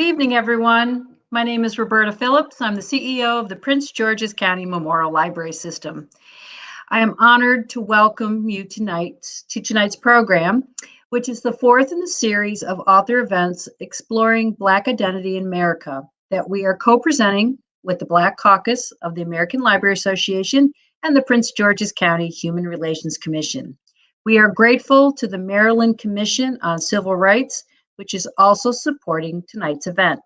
Good evening, everyone. My name is Roberta Phillips. I'm the CEO of the Prince George's County Memorial Library System. I am honored to welcome you tonight to tonight's program, which is the fourth in the series of author events exploring Black identity in America that we are co-presenting with the Black Caucus of the American Library Association and the Prince George's County Human Relations Commission. We are grateful to the Maryland Commission on Civil Rights, which is also supporting tonight's event.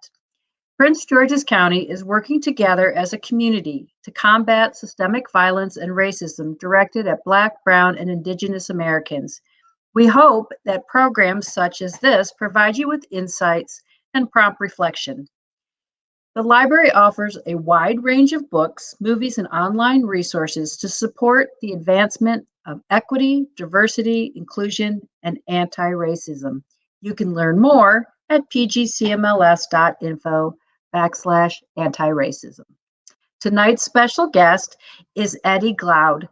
Prince George's County is working together as a community to combat systemic violence and racism directed at Black, Brown, and Indigenous Americans. We hope that programs such as this provide you with insights and prompt reflection. The library offers a wide range of books, movies, and online resources to support the advancement of equity, diversity, inclusion, and anti-racism. You can learn more at pgcmls.info/anti-racism. Tonight's special guest is Eddie Glaude,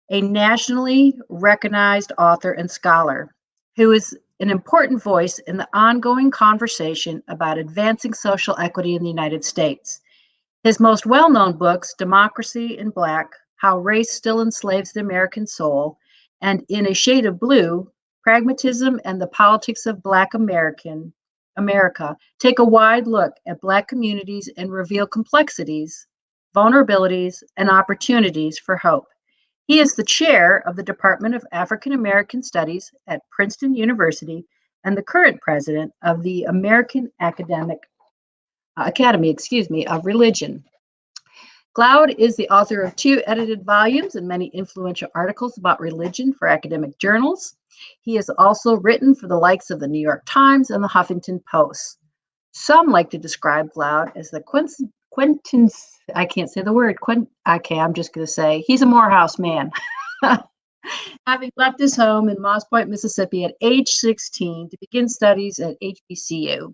a nationally recognized author and scholar who is an important voice in the ongoing conversation about advancing social equity in the United States. His most well-known books, Democracy in Black, How Race Still Enslaves the American Soul, and In a Shade of Blue, Pragmatism and the Politics of Black America, take a wide look at Black communities and reveal complexities, vulnerabilities, and opportunities for hope. He is the chair of the Department of African American Studies at Princeton University and the current president of the American Academy of Religion. Glaude is the author of 2 edited volumes and many influential articles about religion for academic journals. He has also written for the likes of the New York Times and the Huffington Post. Some like to describe Glaude as the I can't say the word. I'm just going to say he's a Morehouse man. Having left his home in Moss Point, Mississippi at age 16 to begin studies at HBCU.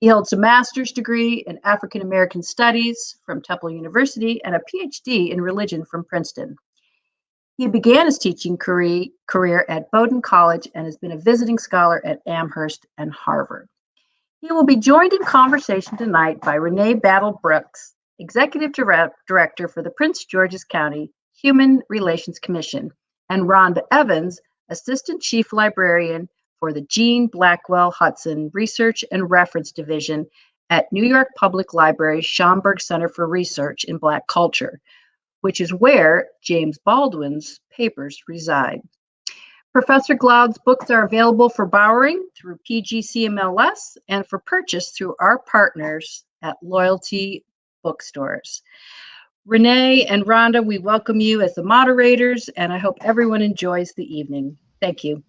He holds a master's degree in African American Studies from Temple University and a PhD in religion from Princeton. He began his teaching career at Bowdoin College and has been a visiting scholar at Amherst and Harvard. He will be joined in conversation tonight by Renee Battle Brooks, Executive Director for the Prince George's County Human Relations Commission, and Rhonda Evans, Assistant Chief Librarian for the Jean Blackwell Hudson Research and Reference Division at New York Public Library Schomburg Center for Research in Black Culture, which is where James Baldwin's papers reside. Professor Glaude's books are available for borrowing through PGCMLS and for purchase through our partners at Loyalty Bookstores. Renee and Rhonda, we welcome you as the moderators, and I hope everyone enjoys the evening. Thank you.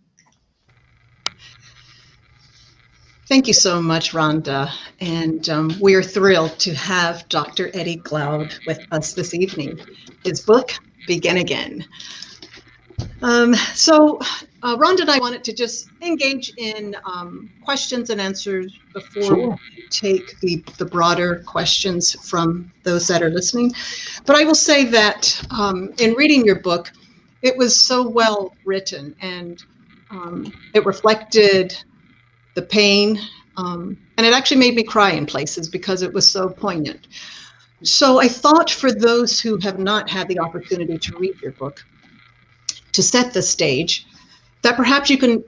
Thank you so much, Rhonda. And we are thrilled to have Dr. Eddie Glaude with us this evening. His book, Begin Again. Rhonda and I wanted to just engage in questions and answers before we take the broader questions from those that are listening. But I will say that in reading your book, it was so well written, and it reflected the pain, and it actually made me cry in places because it was so poignant. So I thought, for those who have not had the opportunity to read your book, to set the stage, that perhaps you can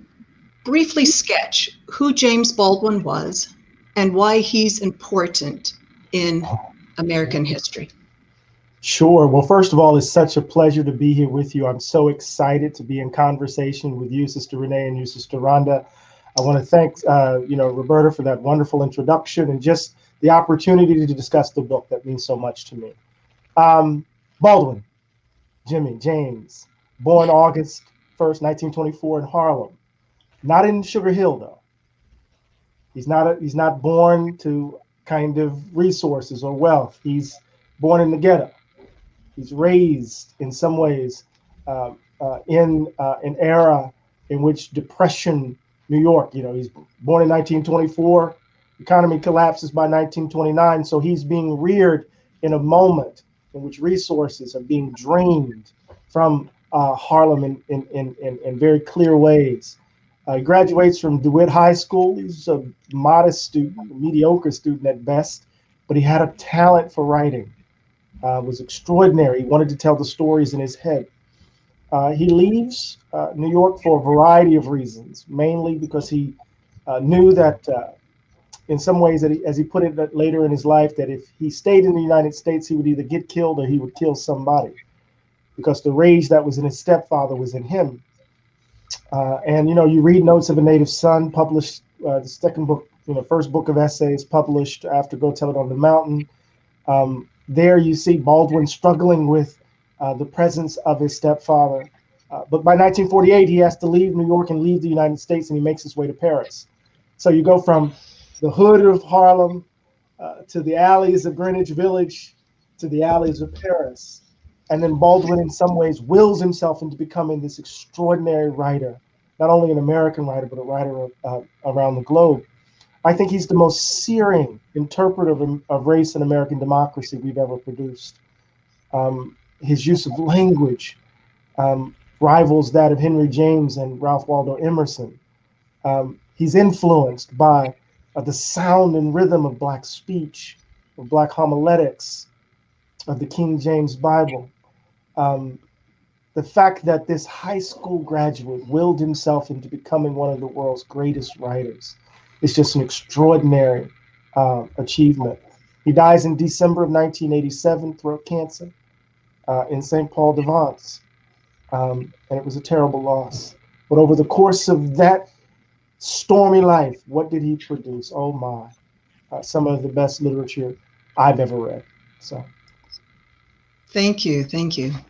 briefly sketch who James Baldwin was and why he's important in American history. Sure. Well, first of all, it's such a pleasure to be here with you. I'm so excited to be in conversation with you, Sister Renee, and you, Sister Rhonda. I want to thank, Roberta, for that wonderful introduction and just the opportunity to discuss the book that means so much to me. Baldwin, James, born August 1st, 1924 in Harlem. Not in Sugar Hill, though. He's not born to kind of resources or wealth. He's born in the ghetto. He's raised in some ways in an era in which Depression, New York, he's born in 1924, economy collapses by 1929, so he's being reared in a moment in which resources are being drained from Harlem in very clear ways. He graduates from DeWitt High School. He's a modest student, a mediocre student at best, but he had a talent for writing. Was extraordinary. He wanted to tell the stories in his head. He leaves New York for a variety of reasons, mainly because he knew that, in some ways, that as he put it later in his life, that if he stayed in the United States, he would either get killed or he would kill somebody, because the rage that was in his stepfather was in him. And you read Notes of a Native Son, published the second book, first book of essays published after Go Tell It on the Mountain. There you see Baldwin struggling with the presence of his stepfather. But by 1948, he has to leave New York and leave the United States, and he makes his way to Paris. So you go from the hood of Harlem to the alleys of Greenwich Village to the alleys of Paris. And then Baldwin, in some ways, wills himself into becoming this extraordinary writer, not only an American writer, but a writer around the globe. I think he's the most searing interpreter of race and American democracy we've ever produced. His use of language rivals that of Henry James and Ralph Waldo Emerson. He's influenced by the sound and rhythm of Black speech, of Black homiletics, of the King James Bible. The fact that this high school graduate willed himself into becoming one of the world's greatest writers is just an extraordinary achievement. He dies in December of 1987, throat cancer, in St. Paul de Vence. And it was a terrible loss. But over the course of that stormy life, what did he produce? Oh my, some of the best literature I've ever read. So. Thank you.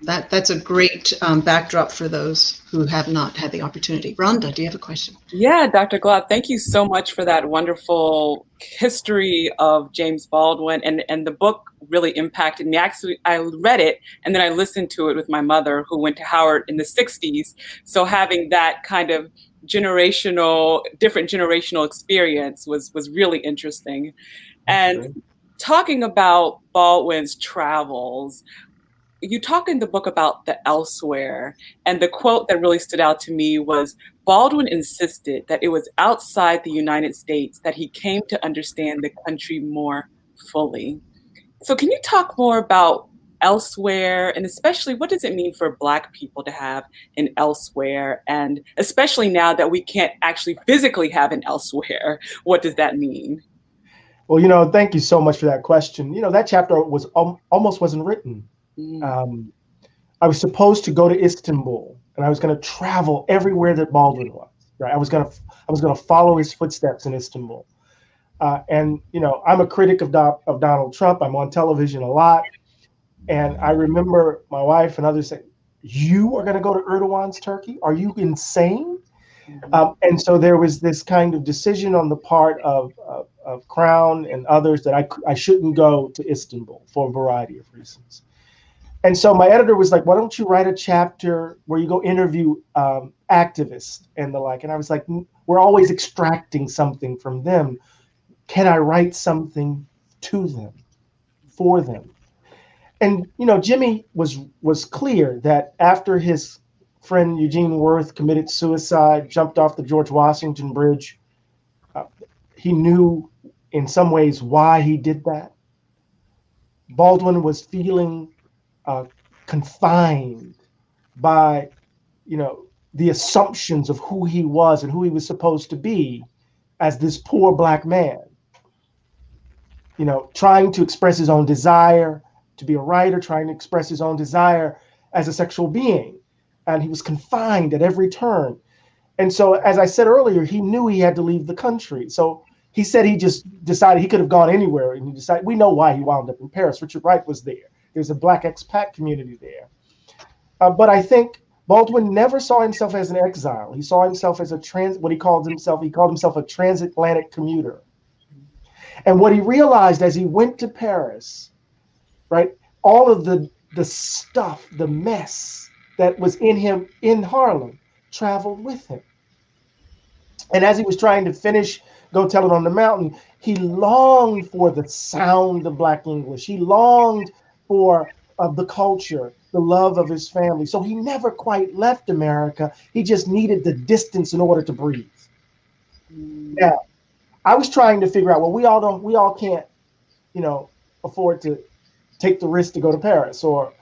That's a great backdrop for those who have not had the opportunity. Rhonda, do you have a question? Yeah, Dr. Glaude, thank you so much for that wonderful history of James Baldwin. And the book really impacted me. Actually, I read it and then I listened to it with my mother, who went to Howard in the 60s. So having that kind of different generational experience was really interesting. And talking about Baldwin's travels, you talk in the book about the elsewhere, and the quote that really stood out to me was, Baldwin insisted that it was outside the United States that he came to understand the country more fully. So can you talk more about elsewhere, and especially what does it mean for Black people to have an elsewhere, and especially now that we can't actually physically have an elsewhere, what does that mean? Well, thank you so much for that question. That chapter was almost wasn't written. I was supposed to go to Istanbul, and I was going to travel everywhere that Baldwin was. Right, I was going to follow his footsteps in Istanbul. And I'm a critic of Donald Trump. I'm on television a lot, and I remember my wife and others saying, "You are going to go to Erdogan's Turkey? Are you insane?" And so there was this kind of decision on the part of Crown and others that I shouldn't go to Istanbul for a variety of reasons. And so my editor was like, "Why don't you write a chapter where you go interview activists and the like?" And I was like, "We're always extracting something from them. Can I write something to them, for them?" And Jimmy was clear that after his friend Eugene Worth committed suicide, jumped off the George Washington Bridge, he knew in some ways why he did that. Baldwin was feeling confined by, the assumptions of who he was and who he was supposed to be as this poor Black man, trying to express his own desire to be a writer, trying to express his own desire as a sexual being. And he was confined at every turn. And so, as I said earlier, he knew he had to leave the country. So he said he just decided he could have gone anywhere. And he decided, we know why he wound up in Paris. Richard Wright was there. There's a Black expat community there. But I think Baldwin never saw himself as an exile. He saw himself as he called himself a transatlantic commuter. And what he realized as he went to Paris, right, all of the stuff, the mess that was in him in Harlem traveled with him. And as he was trying to finish Go Tell It on the Mountain, he longed for the sound of Black English. He longed for the culture. the love of his family. So he never quite left America. He just needed the distance in order to breathe. Now, I was trying to figure out, well, we all can't, afford to take the risk to go to Paris or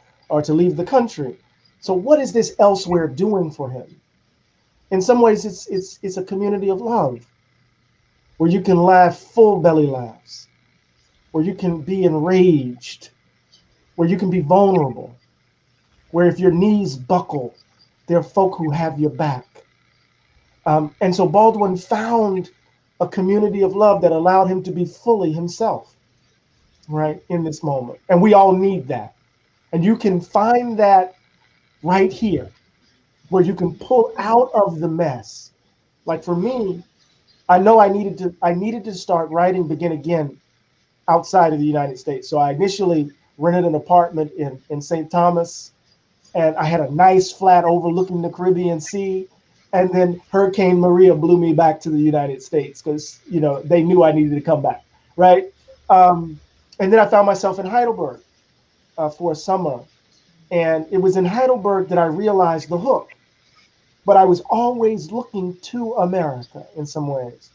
to leave the country. So what is this elsewhere doing for him? In some ways, it's a community of love where you can laugh full belly laughs, where you can be enraged, where you can be vulnerable, where if your knees buckle, there are folk who have your back. And so Baldwin found a community of love that allowed him to be fully himself, right, in this moment. And we all need that. And you can find that right here, where you can pull out of the mess. Like for me, I know I needed to start writing Begin Again outside of the United States. So I initially rented an apartment in St. Thomas, and I had a nice flat overlooking the Caribbean Sea. And then Hurricane Maria blew me back to the United States because, they knew I needed to come back, right? And then I found myself in Heidelberg for a summer. And it was in Heidelberg that I realized the hook. But I was always looking to America in some ways.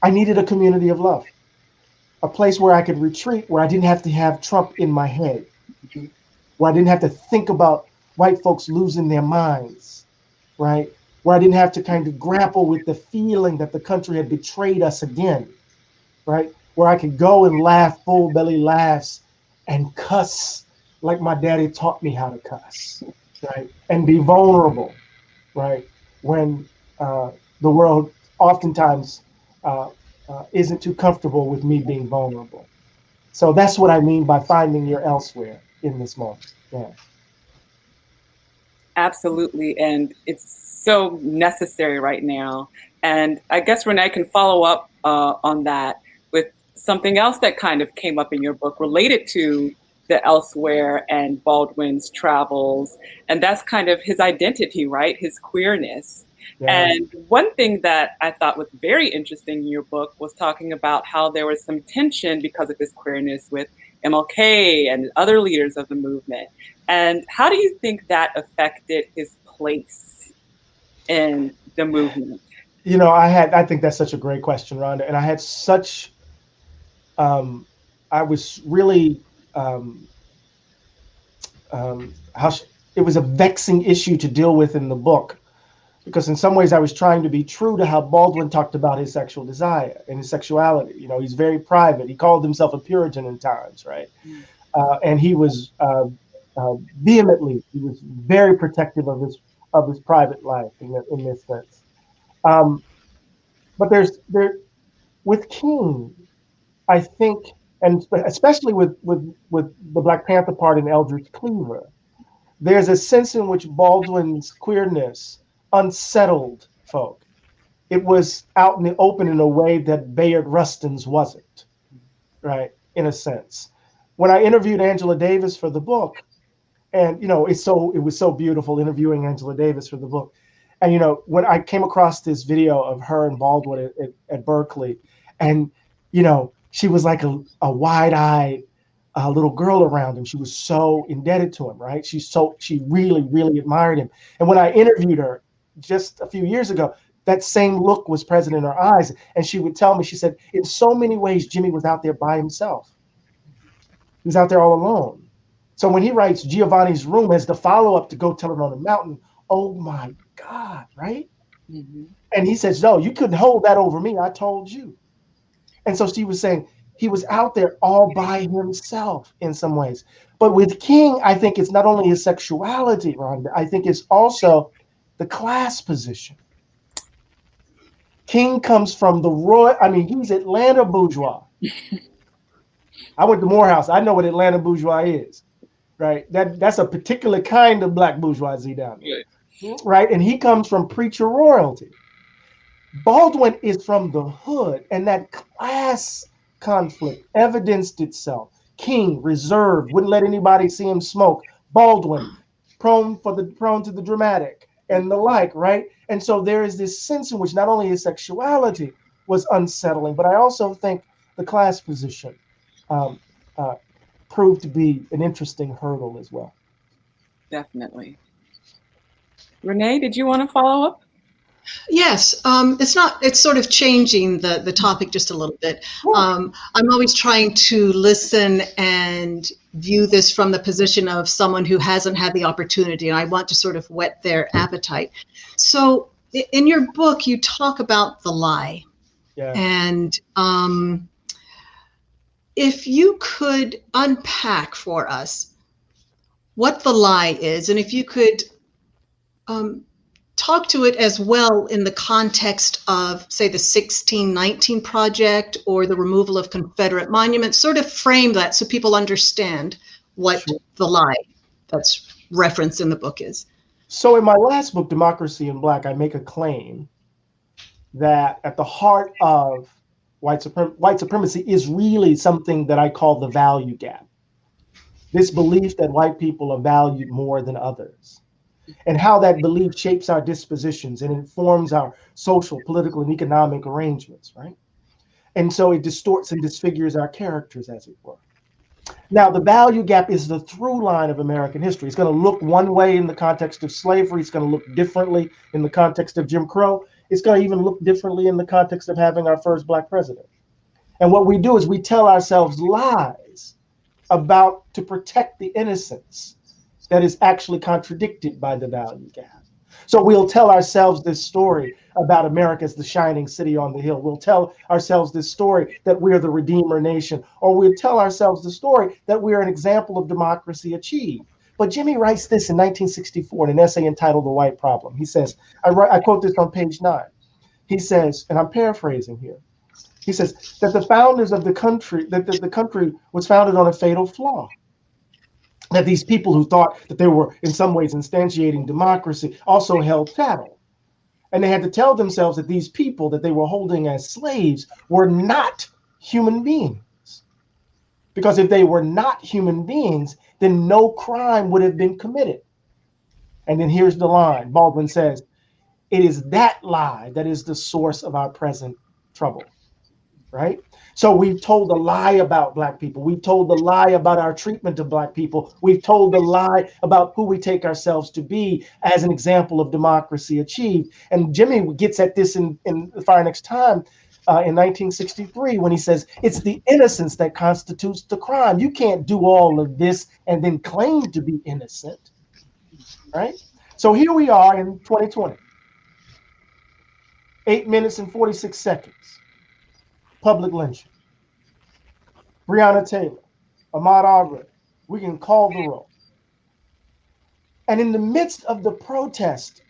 I needed a community of love, a place where I could retreat, where I didn't have to have Trump in my head, where I didn't have to think about white folks losing their minds, right? Where I didn't have to kind of grapple with the feeling that the country had betrayed us again, right? Where I could go and laugh full belly laughs and cuss like my daddy taught me how to cuss, right? And be vulnerable, right? When the world oftentimes isn't too comfortable with me being vulnerable. So that's what I mean by finding your elsewhere in this moment. Yeah. Absolutely. And it's so necessary right now. And I guess, Renee, I can follow up on that with something else that kind of came up in your book related to the elsewhere and Baldwin's travels. And that's kind of his identity, right? His queerness. Yeah. And one thing that I thought was very interesting in your book was talking about how there was some tension because of his queerness with MLK and other leaders of the movement. And how do you think that affected his place in the movement? I think that's such a great question, Rhonda. And I had I was really, it was a vexing issue to deal with in the book, because in some ways I was trying to be true to how Baldwin talked about his sexual desire and his sexuality. He's very private. He called himself a Puritan in times, right? And he was vehemently, he was very protective of his private life in this sense. But with King, I think, and especially with the Black Panther part in Eldridge Cleaver, there's a sense in which Baldwin's queerness unsettled folk. It was out in the open in a way that Bayard Rustin's wasn't, right? In a sense. When I interviewed Angela Davis for the book, and it was so beautiful interviewing Angela Davis for the book. And when I came across this video of her and Baldwin at Berkeley, and she was like a wide-eyed little girl around him. She was so indebted to him, right? She really, really admired him. And when I interviewed her just a few years ago, that same look was present in her eyes. And she would tell me, she said, in so many ways, Jimmy was out there by himself. He was out there all alone. So when he writes Giovanni's room as the follow-up to Go Tell It on the Mountain, oh my God, right? Mm-hmm. And he says, no, you couldn't hold that over me. I told you. And so she was saying he was out there all by himself in some ways. But with King, I think it's not only his sexuality, Rhonda, I think it's also the class position. King comes from the he's Atlanta bourgeois. I went to Morehouse. I know what Atlanta bourgeois is, right? That's a particular kind of Black bourgeoisie down there, right? And he comes from preacher royalty. Baldwin is from the hood, and that class conflict evidenced itself. King, reserved, wouldn't let anybody see him smoke. Baldwin, prone to the dramatic and the like, right? And so there is this sense in which not only his sexuality was unsettling, but I also think the class position proved to be an interesting hurdle as well. Definitely. Renee, did you want to follow up? Yes, it's sort of changing the topic just a little bit. I'm always trying to listen and view this from the position of someone who hasn't had the opportunity, and I want to sort of whet their appetite. So in your book, you talk about the lie. Yeah. And if you could unpack for us what the lie is, and if you could talk to it as well in the context of, say, the 1619 Project or the removal of Confederate monuments, sort of frame that so people understand what the lie that's referenced in the book is. So in my last book, Democracy in Black, I make a claim that at the heart of white supremacy is really something that I call the value gap. This belief that white people are valued more than others, and how that belief shapes our dispositions and informs our social, political, and economic arrangements, right? And so it distorts and disfigures our characters, as it were. Now, the value gap is the through line of American history. It's going to look one way in the context of slavery. It's going to look differently in the context of Jim Crow. It's going to even look differently in the context of having our first Black president. And what we do is we tell ourselves lies about to protect the innocence that is actually contradicted by the value gap. So we'll tell ourselves this story about America as the shining city on the hill. We'll tell ourselves this story that we're the Redeemer nation, or we'll tell ourselves the story that we're an example of democracy achieved. But Jimmy writes this in 1964 in an essay entitled The White Problem. He says, I quote this on page 9. He says, and I'm paraphrasing here, he says that the founders of the country, that the country was founded on a fatal flaw. That these people who thought that they were in some ways instantiating democracy also held chattel. And they had to tell themselves that these people that they were holding as slaves were not human beings. Because if they were not human beings, then no crime would have been committed. And then here's the line. Baldwin says, it is that lie that is the source of our present trouble, right? So we've told a lie about Black people. We've told the lie about our treatment of Black people. We've told the lie about who we take ourselves to be as an example of democracy achieved. And Jimmy gets at this in Fire Next Time in 1963 when he says, it's the innocence that constitutes the crime. You can't do all of this and then claim to be innocent, right? So here we are in 2020, 8 minutes and 46 seconds. Public lynching. Breonna Taylor, Ahmaud Arbery, we can call the roll. And in the midst of the protest,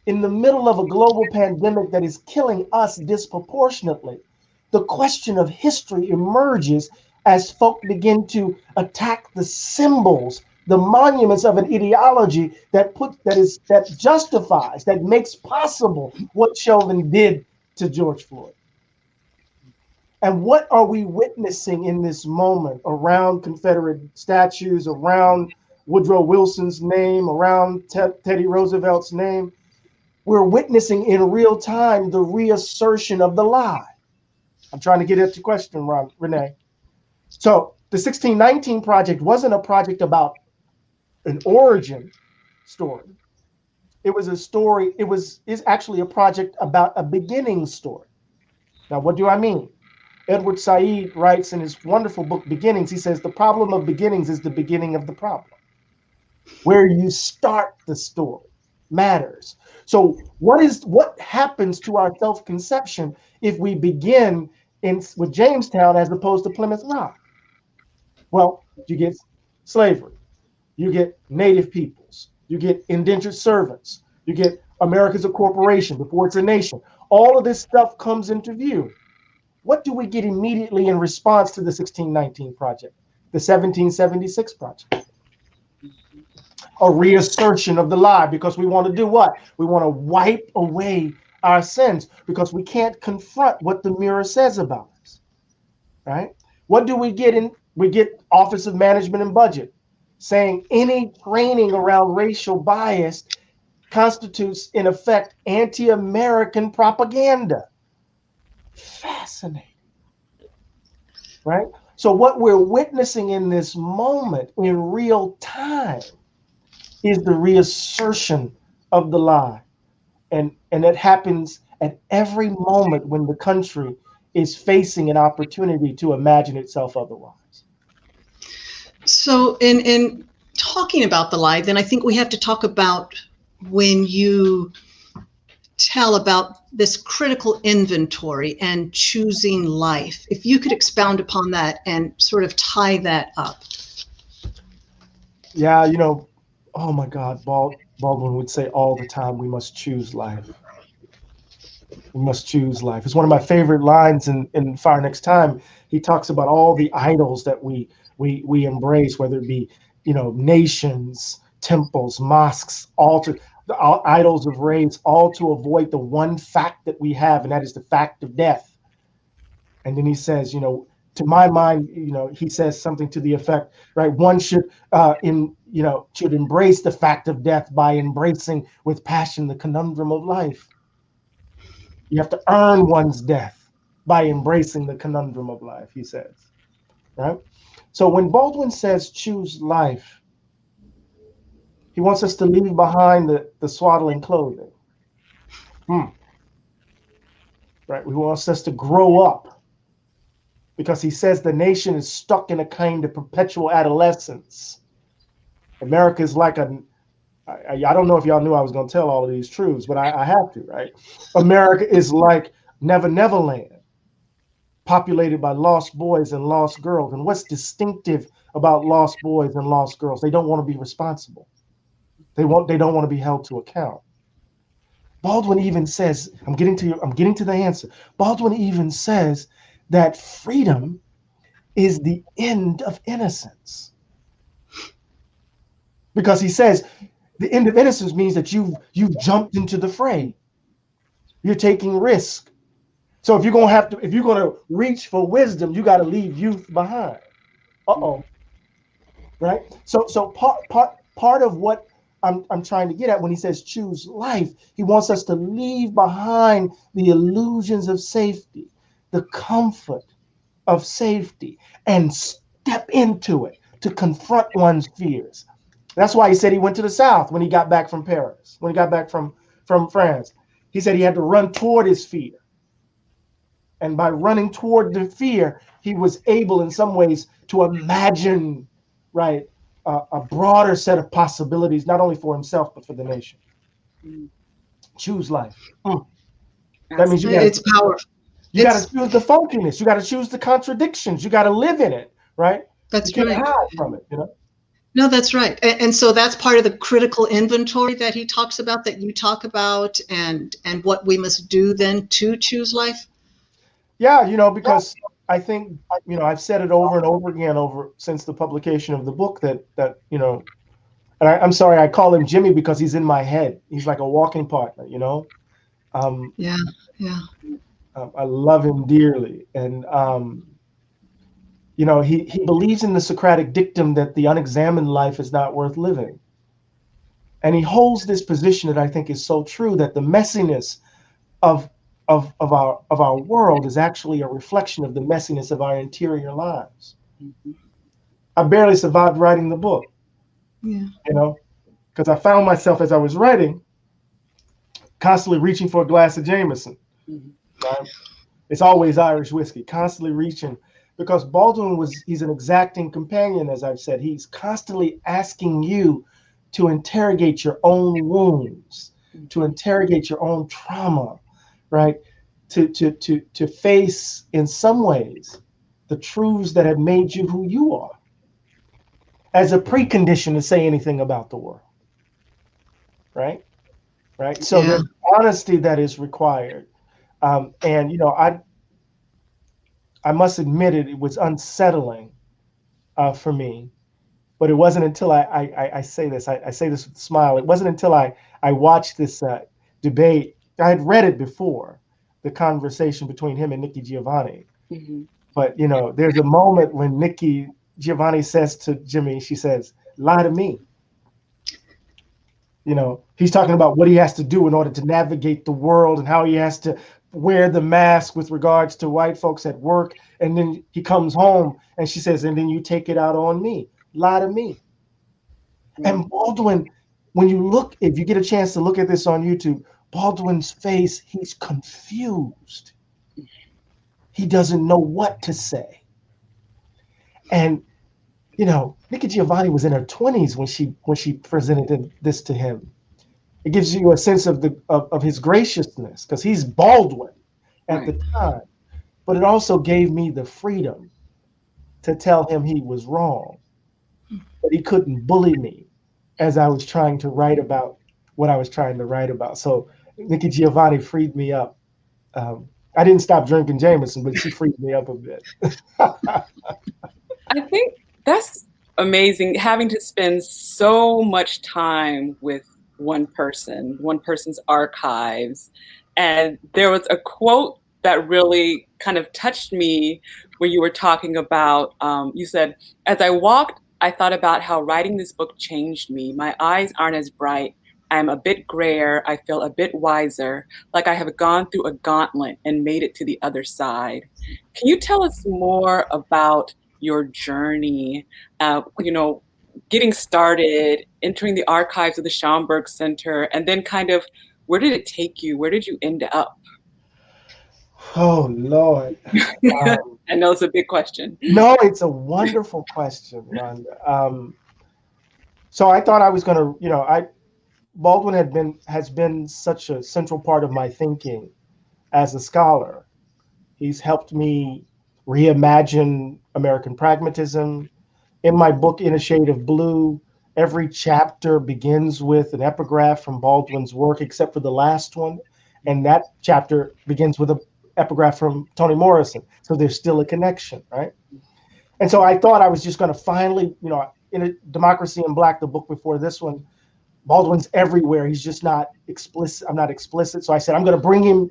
in the middle of a global pandemic that is killing us disproportionately, the question of history emerges as folk begin to attack the symbols, the monuments of an ideology that justifies, that makes possible what Chauvin did to George Floyd. And what are we witnessing in this moment around Confederate statues, around Woodrow Wilson's name, around Teddy Roosevelt's name? We're witnessing in real time the reassertion of the lie. I'm trying to get at your question, Renee. So the 1619 Project wasn't a project about an origin story. It was a story, is actually a project about a beginning story. Now, what do I mean? Edward Said writes in his wonderful book, Beginnings, he says, the problem of beginnings is the beginning of the problem. Where you start the story matters. So what happens to our self-conception if we begin with Jamestown as opposed to Plymouth Rock? Well, you get slavery, you get native peoples, you get indentured servants, you get America's a corporation before it's a nation. All of this stuff comes into view. What do we get immediately in response to the 1619 Project, the 1776 Project? A reassertion of the lie, because we want to do what? We want to wipe away our sins because we can't confront what the mirror says about us, right? What do we get in? We get Office of Management and Budget saying any training around racial bias constitutes, in effect, anti-American propaganda. Fascinating, right? So what we're witnessing in this moment in real time is the reassertion of the lie. And that happens at every moment when the country is facing an opportunity to imagine itself otherwise. So in talking about the lie, then I think we have to talk about when you tell about this critical inventory and choosing life. If you could expound upon that and sort of tie that up. Yeah, oh my God, Baldwin would say all the time, we must choose life. We must choose life. It's one of my favorite lines in Fire Next Time. He talks about all the idols that we embrace, whether it be, nations, temples, mosques, altars, the idols of race, all to avoid the one fact that we have, and that is the fact of death. And then he says, to my mind, he says something to the effect, right? One should should embrace the fact of death by embracing with passion the conundrum of life. You have to earn one's death by embracing the conundrum of life, he says, right? So when Baldwin says choose life, he wants us to leave behind the swaddling clothing. Right? He wants us to grow up, because he says the nation is stuck in a kind of perpetual adolescence. America is like I don't know if y'all knew I was going to tell all of these truths, but I have to, right? America is like Never Land, populated by lost boys and lost girls. And what's distinctive about lost boys and lost girls? They don't want to be responsible. They don't want to be held to account. Baldwin even says, I'm getting to the answer. Baldwin even says that freedom is the end of innocence. Because he says the end of innocence means that you've jumped into the fray. You're taking risk. So if you're gonna reach for wisdom, you got to leave youth behind. Right? So part of what I'm trying to get at when he says choose life, he wants us to leave behind the illusions of safety, the comfort of safety, and step into it to confront one's fears. That's why he said he went to the South when he got back from Paris, when he got back from France. He said he had to run toward his fear. And by running toward the fear, he was able in some ways to imagine, right, a broader set of possibilities, not only for himself, but for the nation. Choose life. That means it's powerful. You got to choose the funkiness. You got to choose the contradictions. You got to live in it, right? That's you right. can't hide from it, No, that's right. And so that's part of the critical inventory that he talks about, that you talk about, and what we must do then to choose life. Yeah, because I think, I've said it over and over again since the publication of the book that and I'm sorry, I call him Jimmy because he's in my head. He's like a walking partner, Yeah. I love him dearly. And, he believes in the Socratic dictum that the unexamined life is not worth living. And he holds this position that I think is so true, that the messiness of our world is actually a reflection of the messiness of our interior lives. I barely survived writing the book, because I found myself as I was writing constantly reaching for a glass of Jameson. Right? It's always Irish whiskey, constantly reaching, because Baldwin he's an exacting companion, as I've said. He's constantly asking you to interrogate your own wounds, to interrogate your own trauma, right? To face, in some ways, the truths that have made you who you are, as a precondition to say anything about the world, right? So there's honesty that is required, and I must admit it was unsettling for me, but it wasn't until I say this with a smile. It wasn't until I watched this debate. I had read it before, the conversation between him and Nikki Giovanni. But there's a moment when Nikki Giovanni says to Jimmy, she says, "Lie to me." He's talking about what he has to do in order to navigate the world and how he has to wear the mask with regards to white folks at work. And then he comes home and she says, "And then you take it out on me. Lie to me." And Baldwin when you look, if you get a chance to look at this on YouTube, Baldwin's face, he's confused. He doesn't know what to say. And, you know, Nikki Giovanni was in her 20s when she presented this to him. It gives you a sense of his graciousness, because he's Baldwin at the time. But it also gave me the freedom to tell him he was wrong, but he couldn't bully me as I was trying to write about what I was trying to write about. So Nikki Giovanni freed me up. I didn't stop drinking Jameson, but she freed me up a bit. I think that's amazing, having to spend so much time with one person's archives. And there was a quote that really kind of touched me when you were talking about, you said, as I walked, I thought about how writing this book changed me. My eyes aren't as bright. I'm a bit grayer. I feel a bit wiser, like I have gone through a gauntlet and made it to the other side. Can you tell us more about your journey, you know, getting started, entering the archives of the Schomburg Center, and then kind of, where did it take you? Where did you end up? Oh, Lord. I know it's a big question. No, it's a wonderful question, Rhonda. So I thought I was going to, you know, Baldwin has been such a central part of my thinking as a scholar. He's helped me reimagine American pragmatism. In my book, In a Shade of Blue, every chapter begins with an epigraph from Baldwin's work, except for the last one. And that chapter begins with an epigraph from Toni Morrison. So there's still a connection, right? And so I thought I was just going to finally, you know, in a Democracy in Black, the book before this one, Baldwin's everywhere. He's just not explicit. I'm not explicit. So I said, I'm going to bring him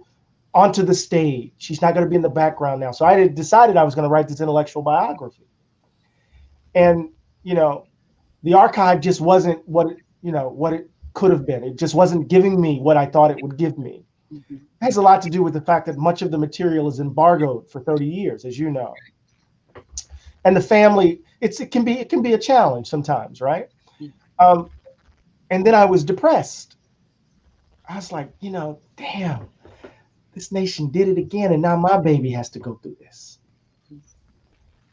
onto the stage. He's not going to be in the background now. So I had decided I was going to write this intellectual biography. And, you know, the archive just wasn't what it could have been. It just wasn't giving me what I thought it would give me. Mm-hmm. It has a lot to do with the fact that much of the material is embargoed for 30 years, as you know. And the family, it can be a challenge sometimes, right? And then I was depressed. I was like, you know, damn, this nation did it again, and now my baby has to go through this.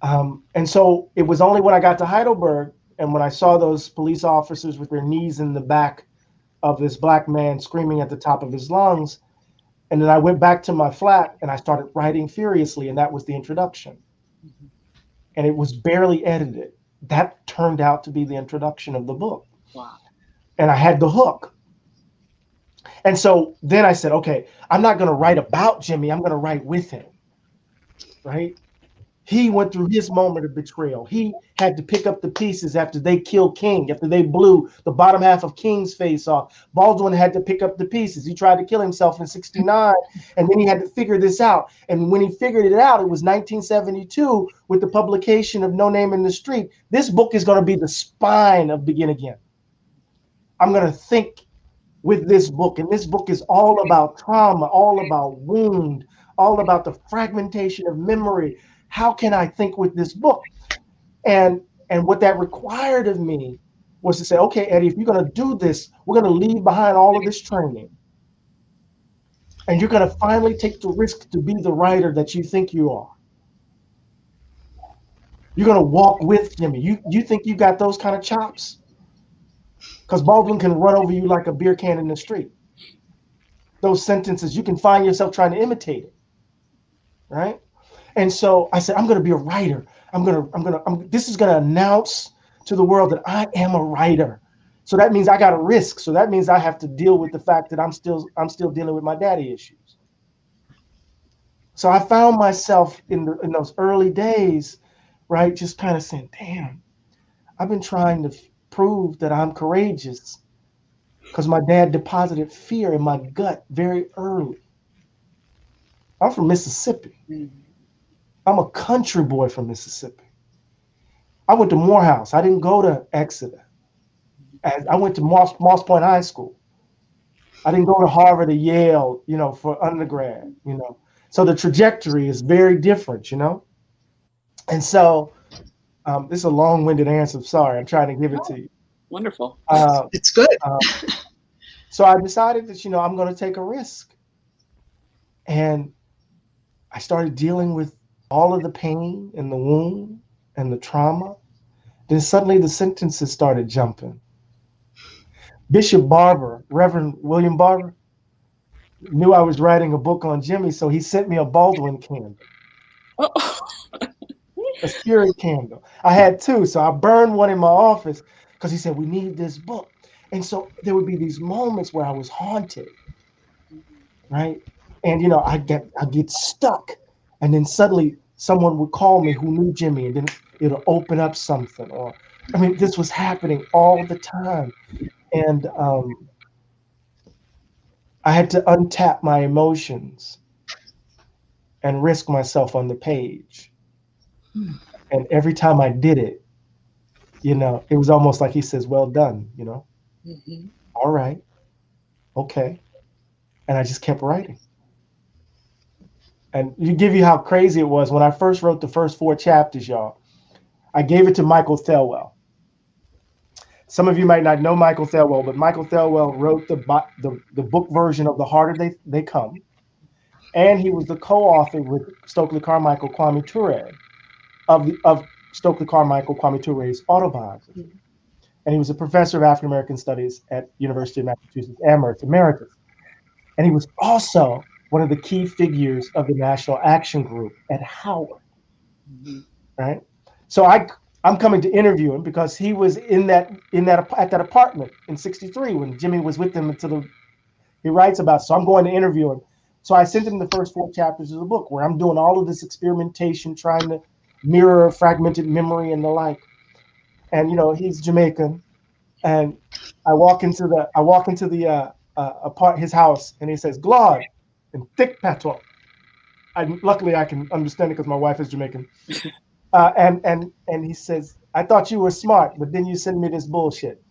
And so it was only when I got to Heidelberg and when I saw those police officers with their knees in the back of this Black man screaming at the top of his lungs, and then I went back to my flat and I started writing furiously, and that was the introduction. Mm-hmm. And it was barely edited. That turned out to be the introduction of the book. Wow. And I had the hook. And so then I said, okay, I'm not going to write about Jimmy. I'm going to write with him, right? He went through his moment of betrayal. He had to pick up the pieces after they killed King, after they blew the bottom half of King's face off. Baldwin had to pick up the pieces. He tried to kill himself in '69, and then he had to figure this out. And when he figured it out, it was 1972 with the publication of No Name in the Street. This book is going to be the spine of Begin Again. I'm going to think with this book, and this book is all about trauma, all about wound, all about the fragmentation of memory. How can I think with this book? And what that required of me was to say, okay, Eddie, if you're going to do this, we're going to leave behind all of this training. And you're going to finally take the risk to be the writer that you think you are. You're going to walk with Jimmy. You think you got those kind of chops? Because Baldwin can run over you like a beer can in the street. Those sentences, you can find yourself trying to imitate it, right? And so I said, I'm going to be a writer. This is going to announce to the world that I am a writer. So that means I got to risk. So that means I have to deal with the fact that I'm still dealing with my daddy issues. So I found myself in those early days, right, just kind of saying, damn, I've been trying to prove that I'm courageous because my dad deposited fear in my gut very early. I'm from Mississippi. Mm-hmm. I'm a country boy from Mississippi. I went to Morehouse. I didn't go to Exeter. I went to Moss Point High School. I didn't go to Harvard or Yale, for undergrad, So the trajectory is very different, And so this is a long-winded answer. Sorry, I'm trying to give it to you. Wonderful. It's good. So I decided that, I'm going to take a risk. And I started dealing with all of the pain and the wound and the trauma. Then suddenly the sentences started jumping. Bishop Barber, Reverend William Barber, knew I was writing a book on Jimmy, so he sent me a Baldwin candle, a searing candle. I had two, so I burned one in my office because he said, we need this book. And so there would be these moments where I was haunted, right? And I get stuck, and then suddenly someone would call me who knew Jimmy, and then it'll open up something. Or, this was happening all the time, and I had to untap my emotions and risk myself on the page. And every time I did it, it was almost like he says, "Well done," All right, okay, and I just kept writing. And you give you how crazy it was when I first wrote the first 4 chapters, y'all. I gave it to Michael Thelwell. Some of you might not know Michael Thelwell, but Michael Thelwell wrote the book version of The Harder They Come, and he was the co-author with Stokely Carmichael Kwame Ture of Stokely Carmichael Kwame Ture's autobiography. And he was a professor of African American Studies at University of Massachusetts Amherst Emeritus. And he was also one of the key figures of the National Action Group at Howard. Right? So I'm coming to interview him because he was at that apartment in '63 when Jimmy was with him until he writes about it. So I'm going to interview him. So I sent him the first 4 chapters of the book where I'm doing all of this experimentation, trying to mirror fragmented memory and the like. And he's Jamaican, and I walk into his house, and he says, "Glaude," in thick patois. Luckily I can understand it because my wife is Jamaican. And he says, "I thought you were smart, but then you send me this bullshit."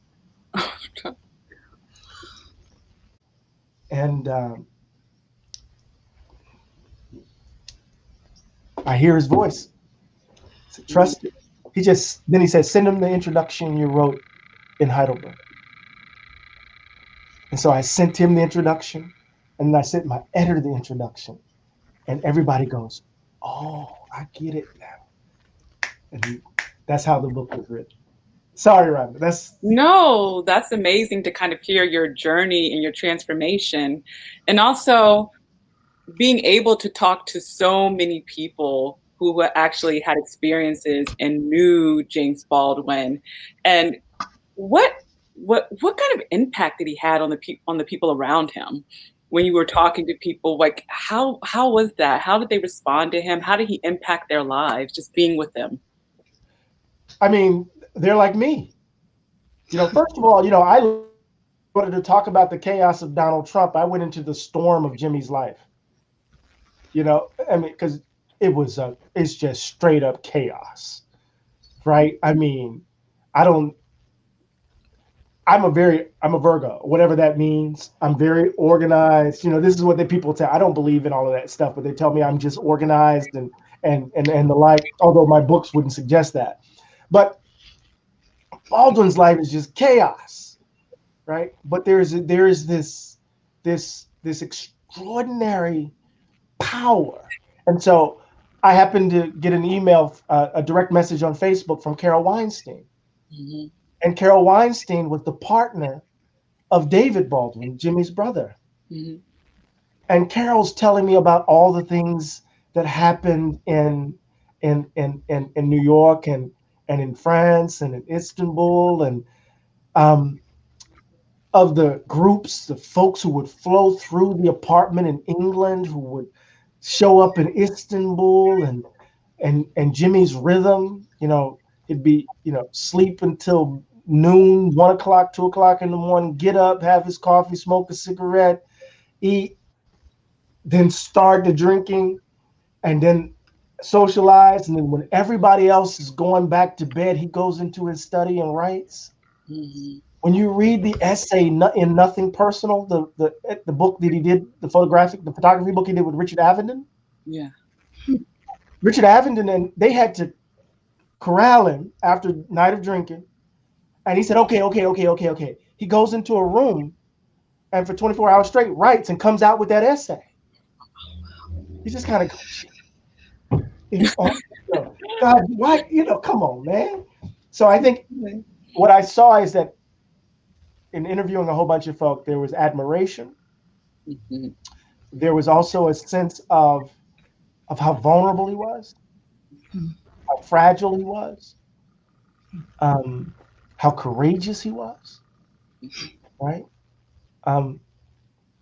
And I hear his voice. I said, "Trust it." Then he says, "Send him the introduction you wrote in Heidelberg." And so I sent him the introduction, and then I sent my editor the introduction, and everybody goes, "Oh, I get it now." And that's how the book was written. Sorry, Rhonda. That's amazing to kind of hear your journey and your transformation, and also being able to talk to so many people who actually had experiences and knew James Baldwin. And what kind of impact did he had on the people around him when you were talking to people? Like how was that? How did they respond to him? How did he impact their lives just being with them? They're like me. First of all, I wanted to talk about the chaos of Donald Trump. I went into the storm of Jimmy's life. Because it's just straight up chaos, right? I'm a Virgo, whatever that means. I'm very organized. This is what the people tell. I don't believe in all of that stuff, but they tell me I'm just organized and the like, although my books wouldn't suggest that. But Baldwin's life is just chaos, right? But there is this extraordinary power. And so I happened to get an email, a direct message on Facebook from Carol Weinstein. Mm-hmm. And Carol Weinstein was the partner of David Baldwin, Jimmy's brother. Mm-hmm. And Carol's telling me about all the things that happened in New York and in France and in Istanbul, and of the groups, the folks who would flow through the apartment in England, who would show up in Istanbul, and Jimmy's rhythm, it'd be, sleep until noon, 1 o'clock, 2 o'clock in the morning, get up, have his coffee, smoke a cigarette, eat, then start the drinking, and then socialize. And then when everybody else is going back to bed, he goes into his study and writes. Mm-hmm. When you read the essay in Nothing Personal, the book that he did, the photography book he did with Richard Avedon. Yeah. Richard Avedon, and they had to corral him after a night of drinking And he said, okay. He goes into a room and for 24 hours straight writes and comes out with that essay. He just kind of goes, God, why, come on, man. So I think what I saw is that in interviewing a whole bunch of folk, there was admiration. Mm-hmm. There was also a sense of how vulnerable he was, how fragile he was, how courageous he was, right?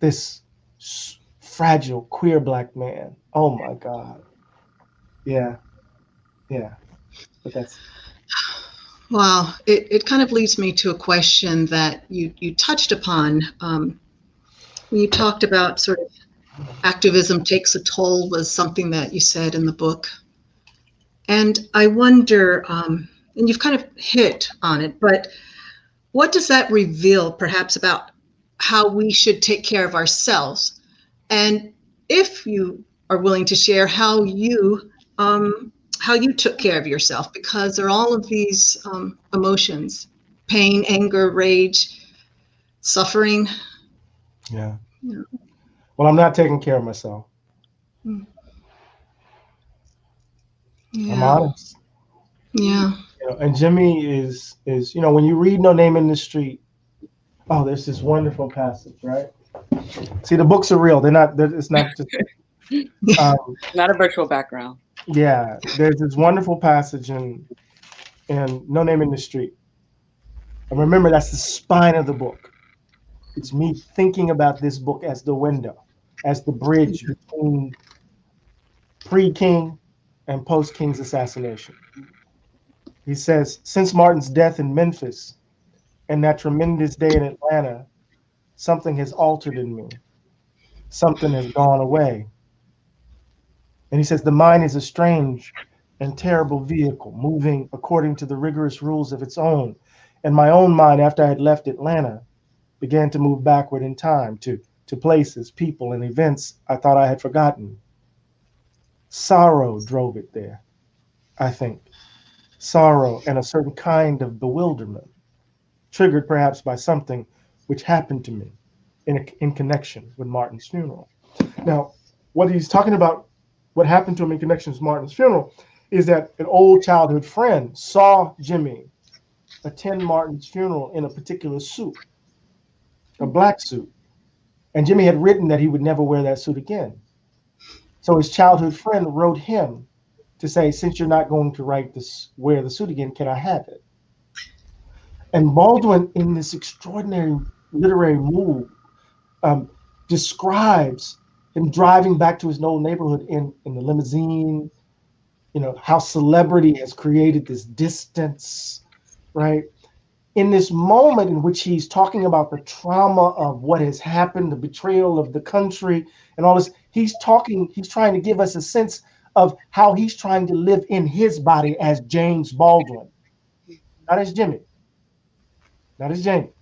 This fragile queer Black man. Oh my God. Yeah. But that's. Wow, it kind of leads me to a question that you touched upon when you talked about sort of activism takes a toll was something that you said in the book. And I wonder, and you've kind of hit on it, but what does that reveal perhaps about how we should take care of ourselves? And if you are willing to share how you took care of yourself, because there are all of these emotions, pain, anger, rage, suffering. Yeah. Well, I'm not taking care of myself. Yeah. I'm honest. Yeah. And Jimmy is when you read No Name in the Street, oh, there's this wonderful passage, right? See, the books are real. It's not just Not a virtual background. yeah. There's this wonderful passage in No Name in the Street. And remember, that's the spine of the book. It's me thinking about this book as the window, as the bridge between pre-King and post-King's assassination. He says, since Martin's death in Memphis and that tremendous day in Atlanta, something has altered in me. Something has gone away. And he says, the mind is a strange and terrible vehicle, moving according to the rigorous rules of its own. And my own mind, after I had left Atlanta, began to move backward in time to places, people, and events I thought I had forgotten. Sorrow drove it there, I think. Sorrow and a certain kind of bewilderment, triggered perhaps by something which happened to me in connection with Martin's funeral. Now, what he's talking about, what happened to him in connection with Martin's funeral, is that an old childhood friend saw Jimmy attend Martin's funeral in a particular suit, a black suit. And Jimmy had written that he would never wear that suit again. So his childhood friend wrote him to say, since you're not going to wear the suit again, can I have it? And Baldwin, in this extraordinary literary move, describes him driving back to his old neighborhood in the limousine, how celebrity has created this distance, right? In this moment in which he's talking about the trauma of what has happened, the betrayal of the country and all this, he's trying to give us a sense of how he's trying to live in his body as James Baldwin, not as Jimmy, not as Jamie,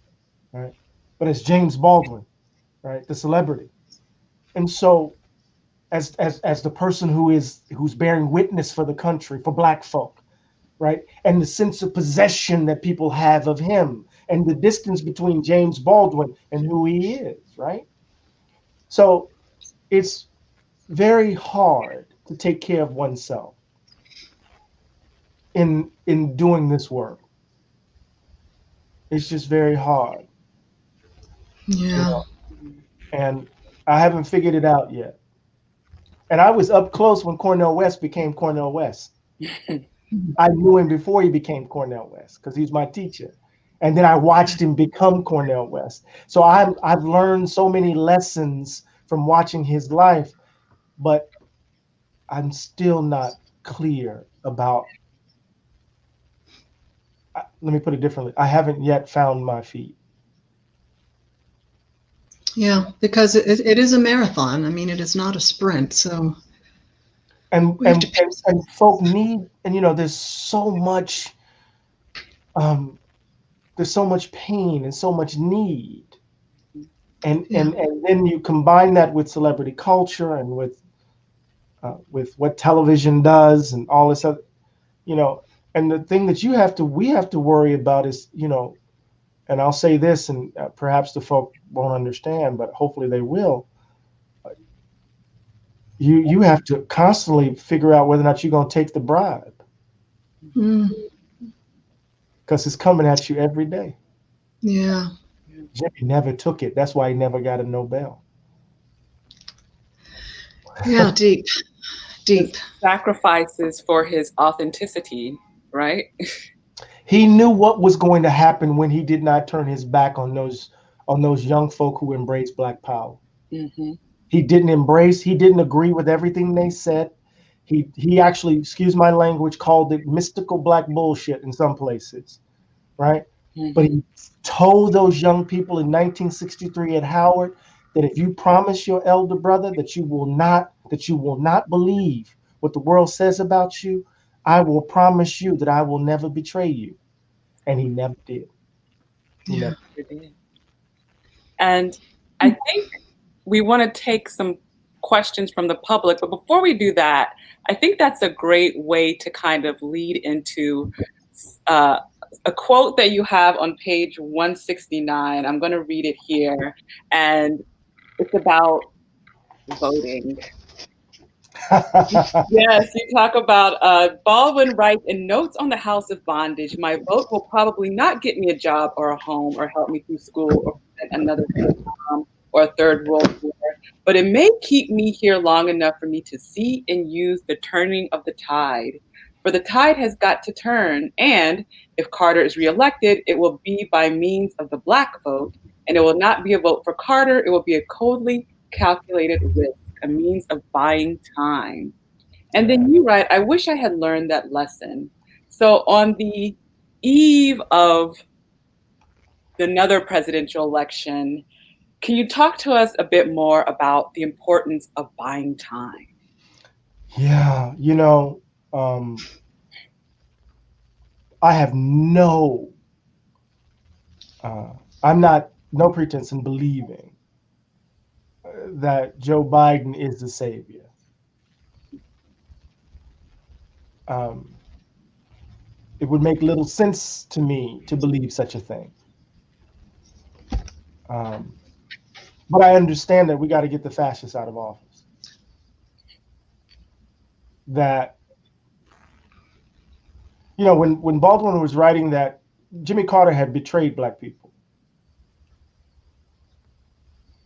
right? But as James Baldwin, right? The celebrity. And so as the person who's bearing witness for the country, for Black folk, right? And the sense of possession that people have of him and the distance between James Baldwin and who he is, right? So it's very hard to take care of oneself in doing this work. It's just very hard. Yeah. And I haven't figured it out yet. And I was up close when Cornel West became Cornel West. I knew him before he became Cornel West because he's my teacher. And then I watched him become Cornel West. So I've learned so many lessons from watching his life, but I'm still not clear about, let me put it differently. I haven't yet found my feet. Yeah, because it is a marathon. I mean, it is not a sprint. So and folk need, and there's so much pain and so much need, and then you combine that with celebrity culture and with what television does and all this other, And the thing that we have to worry about is, and I'll say this, and perhaps the folk won't understand, but hopefully they will. You have to constantly figure out whether or not you're going to take the bribe, because it's coming at you every day. Yeah. Jimmy never took it. That's why he never got a Nobel. Yeah, deep. His sacrifices for his authenticity, right? He knew what was going to happen when he did not turn his back on those young folk who embraced Black power. Mm-hmm. He didn't agree with everything they said. He actually, excuse my language, called it mystical Black bullshit in some places, right? Mm-hmm. But he told those young people in 1963 at Howard that if you promise your elder brother that you will not believe what the world says about you, I will promise you that I will never betray you. And he never did. He never did. And I think we want to take some questions from the public, but before we do that, I think that's a great way to kind of lead into a quote that you have on page 169. I'm going to read it here, and it's about voting. Yes, you talk about Baldwin writes in Notes on the House of Bondage, my vote will probably not get me a job or a home or help me through school or another Vietnam or a third World War, but it may keep me here long enough for me to see and use the turning of the tide. For the tide has got to turn, and if Carter is reelected, it will be by means of the Black vote, and it will not be a vote for Carter, it will be a coldly calculated risk, a means of buying time. And then you write, I wish I had learned that lesson. So on the eve of another presidential election, can you talk to us a bit more about the importance of buying time? Yeah, I have I'm not no pretense in believing that Joe Biden is the savior. It would make little sense to me to believe such a thing. But I understand that we got to get the fascists out of office. That, when Baldwin was writing that, Jimmy Carter had betrayed Black people.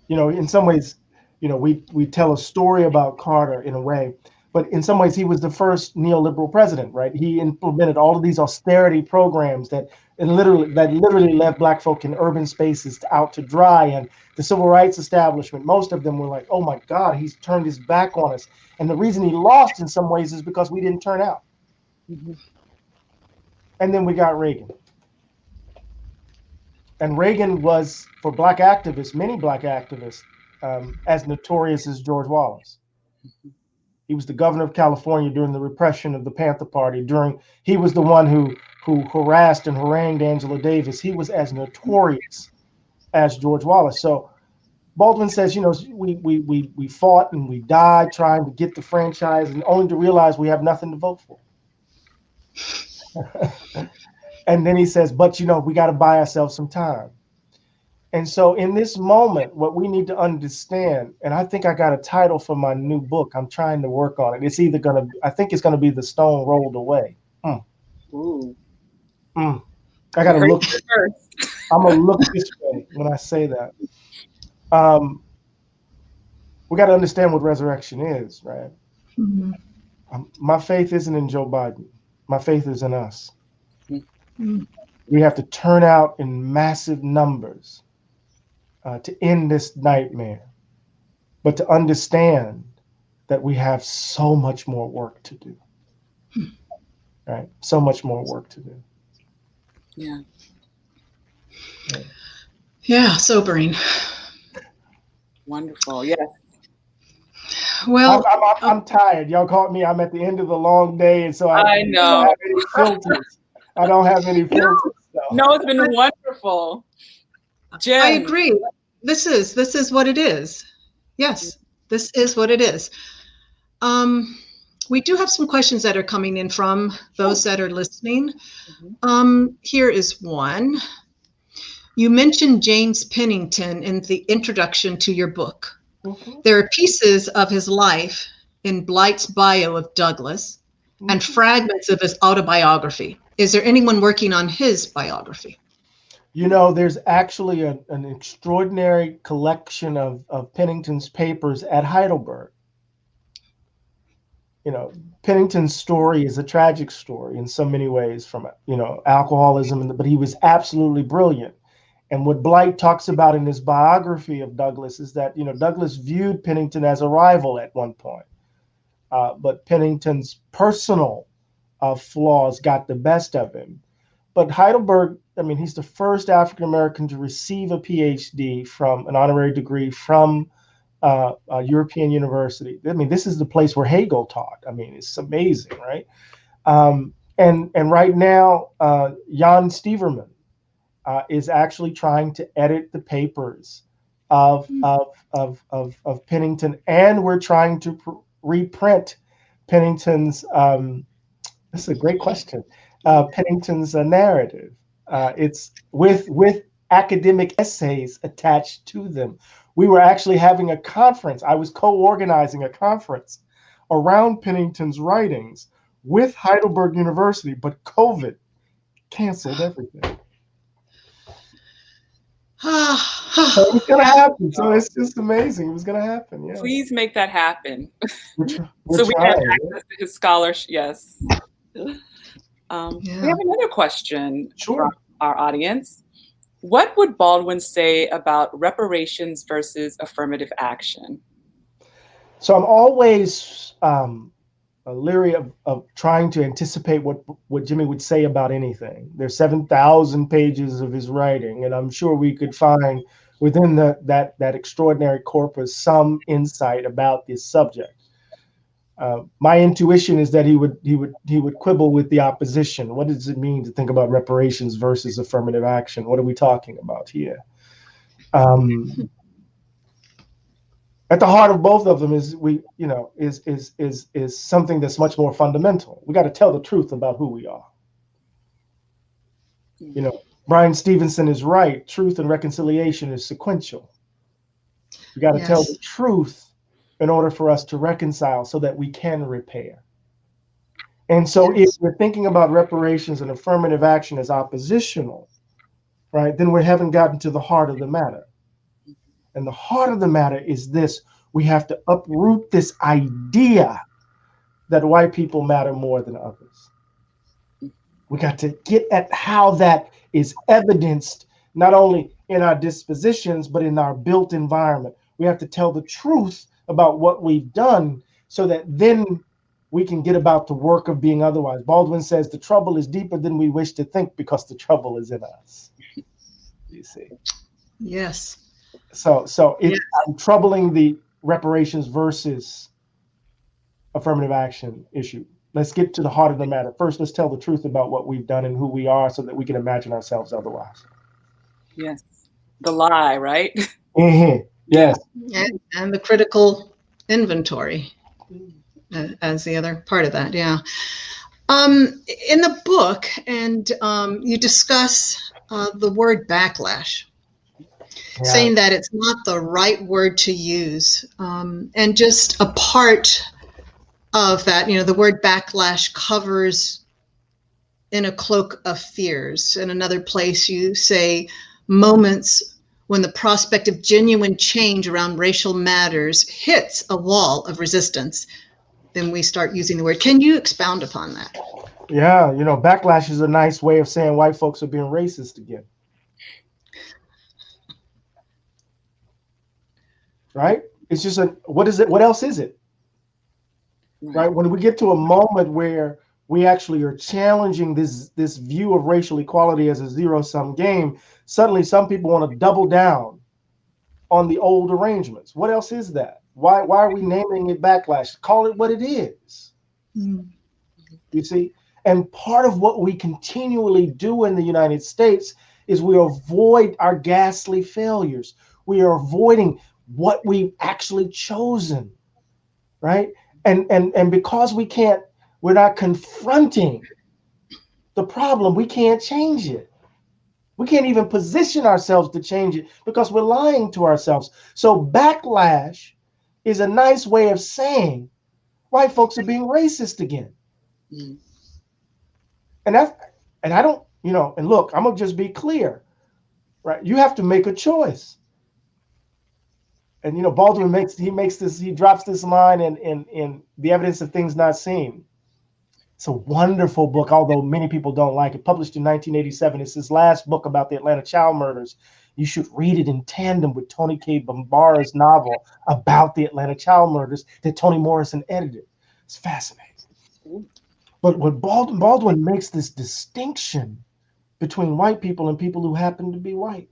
In some ways, we tell a story about Carter in a way, but in some ways he was the first neoliberal president, right? He implemented all of these austerity programs that literally left Black folk in urban spaces out to dry. And the civil rights establishment, most of them were like, oh my God, he's turned his back on us. And the reason he lost in some ways is because we didn't turn out. Mm-hmm. And then we got Reagan. And Reagan was, for Black activists, many Black activists, as notorious as George Wallace. He was the governor of California during the repression of the Panther Party. He was the one who harassed and harangued Angela Davis. He was as notorious as George Wallace. So Baldwin says, we fought and we died trying to get the franchise, and only to realize we have nothing to vote for. And then he says, but we got to buy ourselves some time. And so in this moment, what we need to understand, and I think I got a title for my new book. I'm trying to work on it. It's either I think it's going to be The Stone Rolled Away. Ooh. I got to look. I'm going to look this way when I say that. We got to understand what resurrection is, right? Mm-hmm. My faith isn't in Joe Biden. My faith is in us. Mm-hmm. We have to turn out in massive numbers to end this nightmare, but to understand that we have so much more work to do, right? So much more work to do. Yeah. Yeah, sobering. Wonderful. Yes. Well, I'm tired. Y'all caught me. I'm at the end of the long day, and so I know. don't have any filters. I don't have any filters. No, it's been wonderful. Jen. I agree. This is what it is. Yes, this is what it is. We do have some questions that are coming in from those that are listening. Here is one. You mentioned James Pennington in the introduction to your book. There are pieces of his life in Blight's bio of Douglas and fragments of his autobiography. Is there anyone working on his biography? You know, there's actually an extraordinary collection of Pennington's papers at Heidelberg. You know, Pennington's story is a tragic story in so many ways, from, you know, alcoholism, but he was absolutely brilliant. And what Blight talks about in his biography of Douglas is that, you know, Douglas viewed Pennington as a rival at one point. But Pennington's personal flaws got the best of him. But Heidelberg, I mean, he's the first African-American to receive a PhD from an honorary degree from a European university. I mean, this is the place where Hegel taught. I mean, it's amazing, right? And right now, Jan Steverman is actually trying to edit the papers of Pennington, and we're trying to reprint Pennington's. This is a great question. Pennington's narrative. It's with academic essays attached to them. We were actually having a conference. I was co-organizing a conference around Pennington's writings with Heidelberg University, but COVID canceled everything. So it was going to happen. So it's just amazing. It was going to happen. Yeah. Please make that happen. We're so we have trying, access to his scholarship. Yes. We have another question from our audience. What would Baldwin say about reparations versus affirmative action? So I'm always leery of trying to anticipate what Jimmy would say about anything. There's 7,000 pages of his writing, and I'm sure we could find within that extraordinary corpus some insight about this subject. My intuition is that he would quibble with the opposition. What does it mean to think about reparations versus affirmative action? What are we talking about here? At the heart of both of them is something that's much more fundamental. We got to tell the truth about who we are. You know, Brian Stevenson is right. Truth and reconciliation is sequential. We got to tell the truth in order for us to reconcile so that we can repair. And so if we're thinking about reparations and affirmative action as oppositional, right, then we haven't gotten to the heart of the matter. And the heart of the matter is this: we have to uproot this idea that white people matter more than others. We got to get at how that is evidenced, not only in our dispositions, but in our built environment. We have to tell the truth about what we've done so that then we can get about the work of being otherwise. Baldwin says the trouble is deeper than we wish to think because the trouble is in us. You see? Yes. So I'm troubling the reparations versus affirmative action issue. Let's get to the heart of the matter. First, let's tell the truth about what we've done and who we are so that we can imagine ourselves otherwise. Yes. The lie, right? Mm-hmm. Yes. And the critical inventory as the other part of that. Yeah. In the book, and you discuss the word backlash. Saying that it's not the right word to use. And just a part of that, you know, the word backlash covers in a cloak of fears. In another place, you say moments when the prospect of genuine change around racial matters hits a wall of resistance, then we start using the word. Can you expound upon that? Yeah, you know, backlash is a nice way of saying white folks are being racist again. Right? It's just what is it? What else is it? Right? When we get to a moment where we actually are challenging this view of racial equality as a zero-sum game, suddenly some people want to double down on the old arrangements. What else is that? Why are we naming it backlash? Call it what it is. You see? And part of what we continually do in the United States is we avoid our ghastly failures. We are avoiding what we've actually chosen, right? And because we're not confronting the problem, we can't change it. We can't even position ourselves to change it because we're lying to ourselves. So backlash is a nice way of saying white folks are being racist again. Mm. And I don't, and look, I'm gonna just be clear, right? You have to make a choice. And Baldwin he drops this line in The Evidence of Things Not Seen. It's a wonderful book, although many people don't like it. Published in 1987. It's his last book about the Atlanta child murders. You should read it in tandem with Tony K. Bambara's novel about the Atlanta child murders that Toni Morrison edited. It's fascinating. But what Baldwin makes this distinction between white people and people who happen to be white.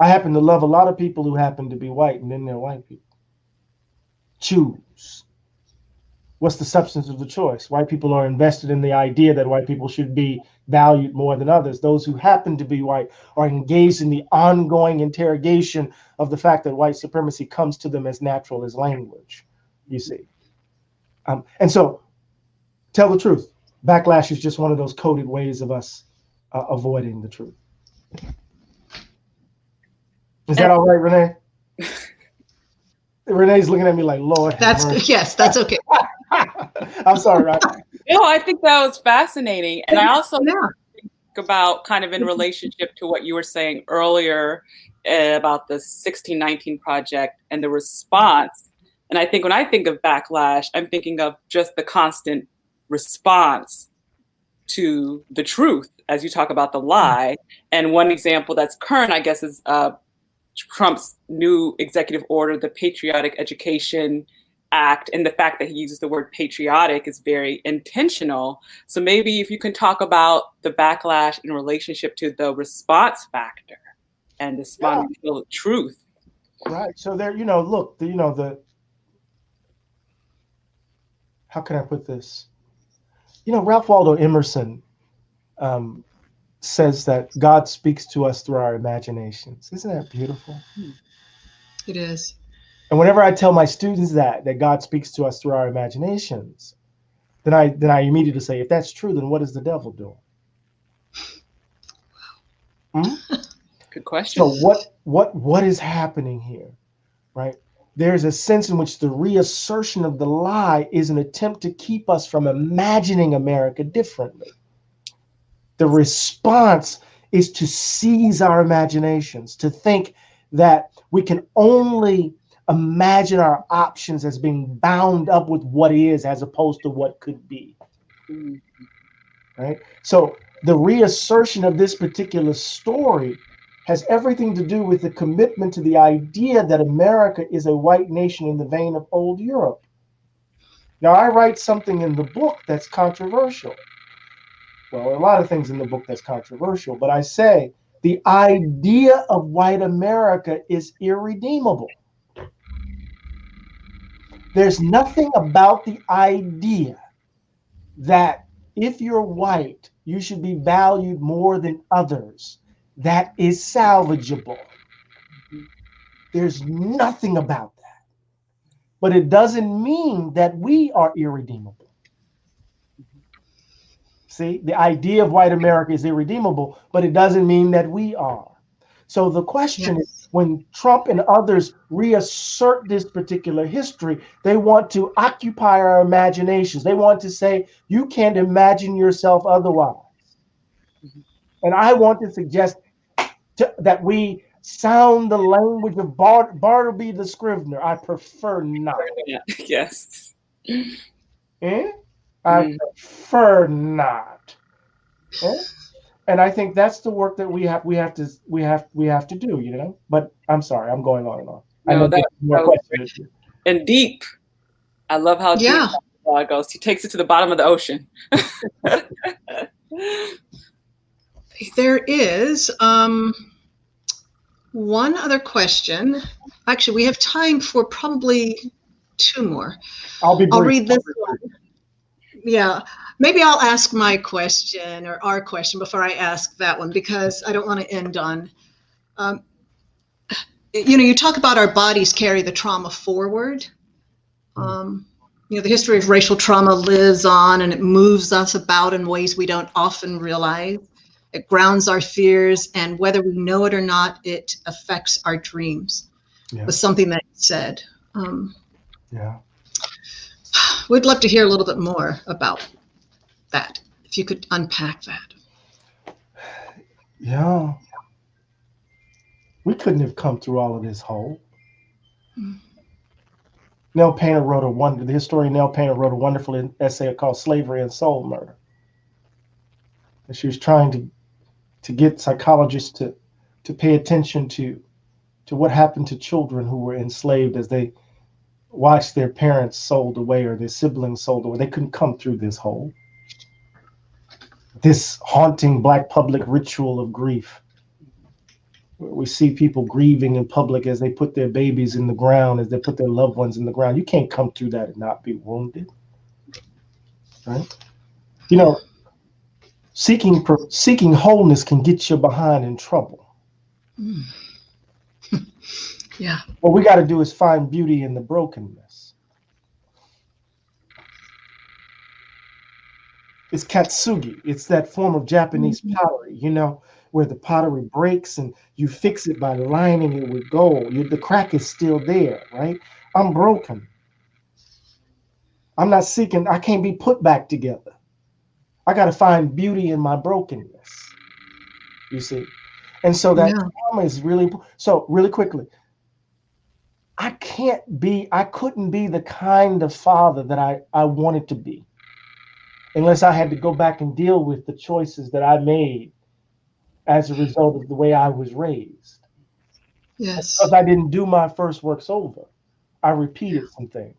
I happen to love a lot of people who happen to be white, and then they're white people. Choose. What's the substance of the choice? White people are invested in the idea that white people should be valued more than others. Those who happen to be white are engaged in the ongoing interrogation of the fact that white supremacy comes to them as natural as language, you see. And so, tell the truth. Backlash is just one of those coded ways of us avoiding the truth. Is that all right, Renee? Renee's looking at me like, Lord. Yes, that's okay. I'm sorry, Rob. No, I think that was fascinating. And I also think about kind of in relationship to what you were saying earlier about the 1619 Project and the response. And I think when I think of backlash, I'm thinking of just the constant response to the truth, as you talk about the lie. And one example that's current, I guess, is Trump's new executive order, the Patriotic Education Act, and the fact that he uses the word patriotic is very intentional. So maybe if you can talk about the backlash in relationship to the response factor and responding to the truth. Right. So there, look, how can I put this? Ralph Waldo Emerson says that God speaks to us through our imaginations. Isn't that beautiful? It is. And whenever I tell my students that God speaks to us through our imaginations, then I immediately say, if that's true, then what is the devil doing? Good question. So what is happening here, right? There's a sense in which the reassertion of the lie is an attempt to keep us from imagining America differently. The response is to seize our imaginations, to think that we can only imagine our options as being bound up with what is as opposed to what could be. Right? So the reassertion of this particular story has everything to do with the commitment to the idea that America is a white nation in the vein of old Europe. Now, I write something in the book that's controversial. Well, a lot of things in the book that's controversial, but I say the idea of white America is irredeemable. There's nothing about the idea that if you're white, you should be valued more than others that is salvageable. There's nothing about that. But it doesn't mean that we are irredeemable. See, the idea of white America is irredeemable, but it doesn't mean that we are. So the question is, when Trump and others reassert this particular history, they want to occupy our imaginations. They want to say, you can't imagine yourself otherwise. And I want to suggest that we sound the language of Bartleby the Scrivener. I prefer not. Yes. I prefer not. And I think that's the work that we have to do, But I'm sorry, I'm going on and on. No, that was great. And deep. I love how deep that goes. He takes it to the bottom of the ocean. There is one other question. Actually, we have time for probably two more. I'll read this one. Yeah, maybe I'll ask my question or our question before I ask that one, because I don't want to end on, you talk about our bodies carry the trauma forward. The history of racial trauma lives on, and it moves us about in ways we don't often realize. It grounds our fears, and whether we know it or not, it affects our dreams. Yeah. Was something that you said. Yeah. We'd love to hear a little bit more about that, if you could unpack that. Yeah. We couldn't have come through all of this whole. Nell Painter the historian Nell Painter wrote a wonderful essay called Slavery and Soul Murder. And she was trying to get psychologists to pay attention to what happened to children who were enslaved as they watched their parents sold away or their siblings sold away. They couldn't come through this hole. This haunting Black public ritual of grief. We see people grieving in public as they put their babies in the ground, as they put their loved ones in the ground. You can't come through that and not be wounded, right? Seeking wholeness can get you behind in trouble. Yeah. What we got to do is find beauty in the brokenness. It's katsugi. It's that form of Japanese pottery, where the pottery breaks and you fix it by lining it with gold. The crack is still there, right? I'm broken. I'm not seeking, I can't be put back together. I got to find beauty in my brokenness, you see? And so that trauma is really, so really quickly, I couldn't be the kind of father that I wanted to be unless I had to go back and deal with the choices that I made as a result of the way I was raised. Yes. Because I didn't do my first works over. I repeated some things.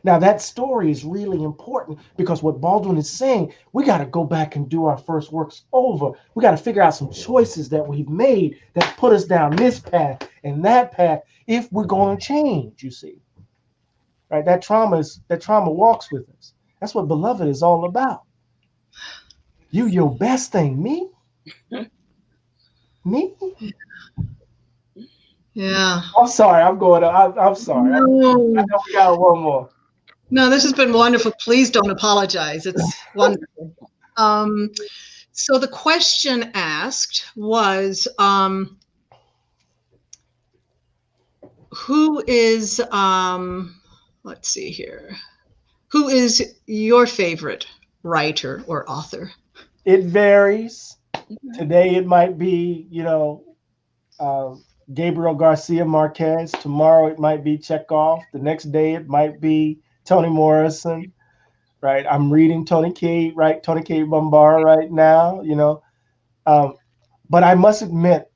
Now that story is really important because what Baldwin is saying, we got to go back and do our first works over. We got to figure out some choices that we've made that put us down this path and that path if we're going to change, you see. Right? That trauma walks with us. That's what Beloved is all about. You your best thing, me? Me? Yeah. I'm sorry. I'm sorry. No. I know we got one more. No, this has been wonderful. Please don't apologize. It's wonderful. So the question asked was, who is, let's see here, who is your favorite writer or author? It varies. Today it might be, Gabriel Garcia Marquez. Tomorrow it might be Chekhov. The next day it might be Toni Morrison, right? I'm reading Toni Cade Bambara right now, but I must admit,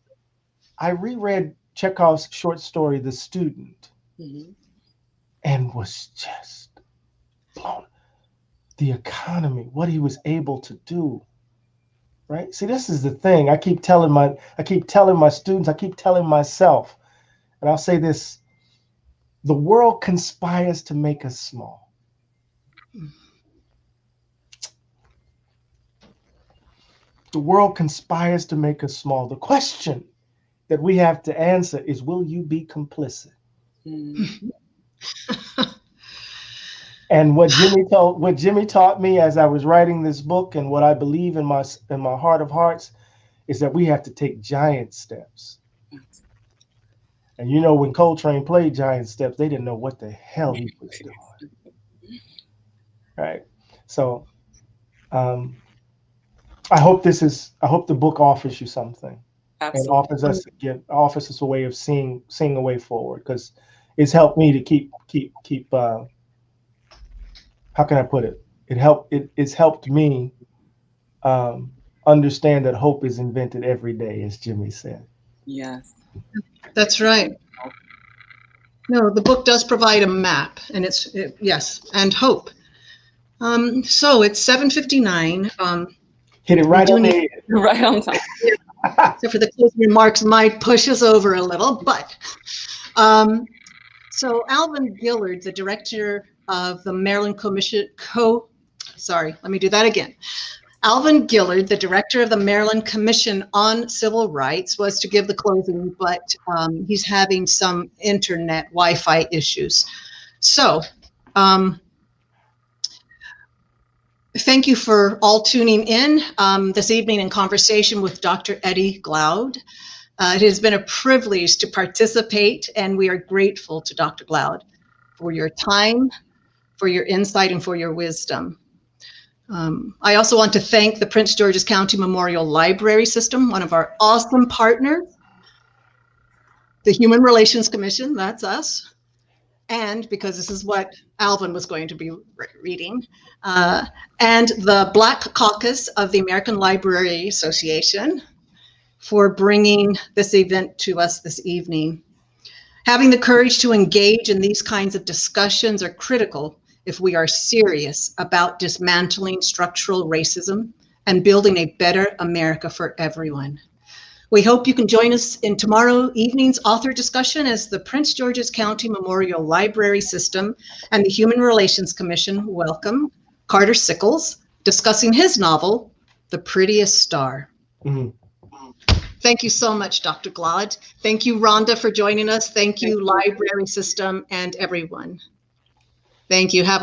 I reread Chekhov's short story, The Student, and was just blown. The economy, what he was able to do, right? See, this is the thing. I keep telling my students, I keep telling myself, and I'll say this: the world conspires to make us small. The world conspires to make us small. The question that we have to answer is, will you be complicit? And what Jimmy taught me as I was writing this book, and what I believe in my heart of hearts, is that we have to take giant steps. And when Coltrane played Giant Steps, they didn't know what the hell he was doing. Right. So I hope the book offers you something. Absolutely. And offers us a way of seeing a way forward, because it's helped me to keep how can I put it? It's helped me understand that hope is invented every day, as Jimmy said. Yes. That's right. No, the book does provide a map, and yes, and hope. So it's 7:59. Hit it right on the head. Right on time. So for the closing remarks, might push us over a little, but so Alvin Gillard, the director of the Maryland Alvin Gillard, the director of the Maryland Commission on Civil Rights, was to give the closing, but he's having some internet Wi-Fi issues. So, thank you for all tuning in this evening in conversation with Dr. Eddie Glaude. It has been a privilege to participate, and we are grateful to Dr. Glaude for your time, for your insight, and for your wisdom. I also want to thank the Prince George's County Memorial Library System, one of our awesome partners, the Human Relations Commission, that's us, and because this is what Alvin was going to be reading, and the Black Caucus of the American Library Association for bringing this event to us this evening. Having the courage to engage in these kinds of discussions are critical if we are serious about dismantling structural racism and building a better America for everyone. We hope you can join us in tomorrow evening's author discussion as the Prince George's County Memorial Library System and the Human Relations Commission welcome Carter Sickles, discussing his novel, The Prettiest Star. Mm-hmm. Thank you so much, Dr. Glaude. Thank you, Rhonda, for joining us. Thank you, Library System, and everyone. Thank you. Have a